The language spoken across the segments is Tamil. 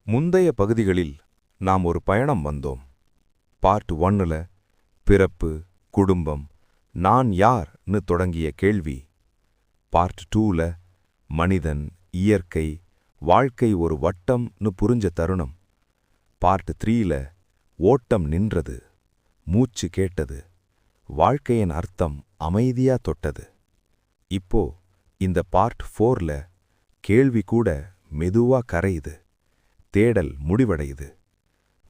முந்தைய பகுதிகளில் நாம் ஒரு பயணம் வந்தோம். பார்ட் 1ல பிறப்பு, குடும்பம், நான் யார்னு தொடங்கிய கேள்வி. பார்ட் 2ல மனிதன், இயற்கை, வாழ்க்கை ஒரு வட்டம்னு புரிஞ்ச தருணம். பார்ட் 3ல ஓட்டம் நின்றது, மூச்சு கேட்டது, வாழ்க்கையின் அர்த்தம் அமைதியா தொட்டது. இப்போ இந்த பார்ட் 4ல கேள்வி கூட மெதுவா கரையுது, தேடல் முடிவடையுது.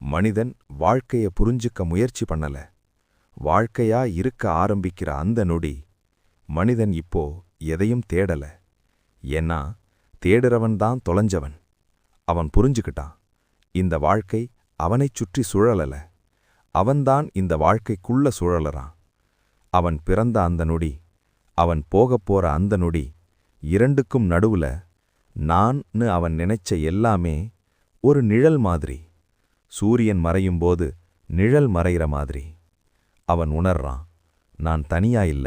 மனிதன் வாழ்க்கைய புரிஞ்சுக்க முயற்சி பண்ணல, வாழ்க்கையா இருக்க ஆரம்பிக்கிற அந்த நொடி மனிதன் இப்போ எதையும் தேடல. ஏன்னா தேடுறவன்தான் தொலைஞ்சவன். அவன் புரிஞ்சுக்கிட்டான், இந்த வாழ்க்கை அவனைச் சுற்றி சுழலல, அவன்தான் இந்த வாழ்க்கைக்குள்ள சுழலறான். அவன் பிறந்த அந்த நொடி, அவன் போகப்போற அந்த நொடி, இரண்டுக்கும் நடுவுல நான்னு அவன் நினைச்ச எல்லாமே ஒரு நிழல் மாதிரி. சூரியன் மறையும்போது நிழல் மறைகிற மாதிரி. அவன் உணர்றான், நான் தனியா இல்ல,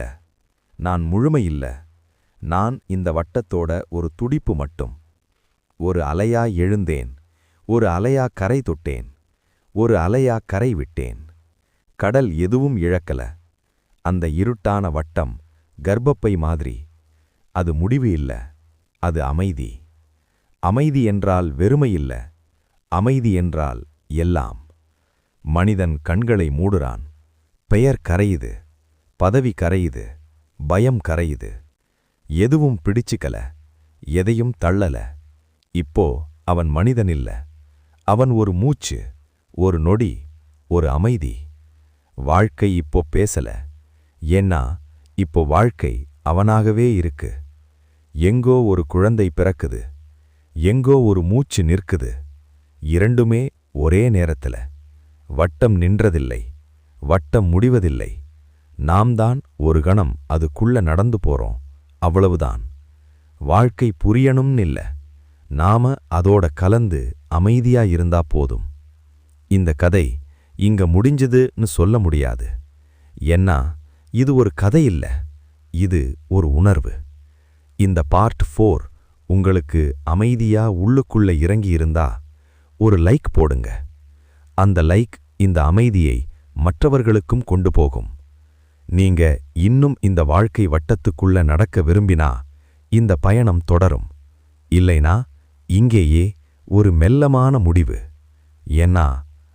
நான் முழுமை இல்ல, நான் இந்த வட்டத்தோட ஒரு துடிப்பு மட்டும். ஒரு அலையா எழுந்தேன், ஒரு அலையா கரை தொட்டேன், ஒரு அலையா கரை விட்டேன். கடல் எதுவும் இழக்கல. அந்த இருட்டான வட்டம் கர்ப்பப்பை மாதிரி. அது முடிவு இல்ல, அது அமைதி. அமைதி என்றால் வெறுமை இல்ல, அமைதி என்றால் எல்லாம். மனிதன் கண்களை மூடுறான். பெயர் கரையுது, பதவி கரையுது, பயம் கரையுது. எதுவும் பிடிச்சுக்கல, எதையும் தள்ளல. இப்போ அவன் மனிதன் இல்ல, அவன் ஒரு மூச்சு, ஒரு நொடி, ஒரு அமைதி. வாழ்க்கை இப்போ பேசல, ஏன்னா இப்போ வாழ்க்கை அவனாகவே இருக்கு. எங்கோ ஒரு குழந்தை பிறக்குது, எங்கோ ஒரு மூச்சு நிற்குது. இரண்டுமே ஒரே நேரத்துல. வட்டம் நின்றதில்லை, வட்டம் முடிவதில்லை. நாம் தான் ஒரு கணம் அதுக்குள்ள நடந்து போறோம், அவ்வளவுதான். வாழ்க்கை புரியணும்னு இல்ல, நாம அதோட கலந்து அமைதியா இருந்தா போதும். இந்த கதை இங்க முடிஞ்சதுன்னு சொல்ல முடியாது. ஏன்னா இது ஒரு கதை இல்ல, இது ஒரு உணர்வு. இந்த பார்ட் 4 உங்களுக்கு அமைதியா உள்ளுக்குள்ள இறங்கி இருந்தா ஒரு லைக் போடுங்க. அந்த லைக் இந்த அமைதியை மற்றவர்களுக்கும் கொண்டு போகும். நீங்க இன்னும் இந்த வாழ்க்கை வட்டத்துக்குள்ள நடக்க விரும்பினா இந்த பயணம் தொடரும். இல்லைனா இங்கேயே ஒரு மெல்லமான முடிவு. ஏன்னா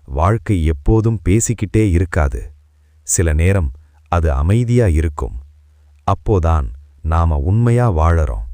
வாழ்க்கை எப்போதும் பேசிக்கிட்டே இருக்காது, சில நேரம் அது அமைதியா இருக்கும். அப்போதான் நாம உண்மையா வாழறோம்.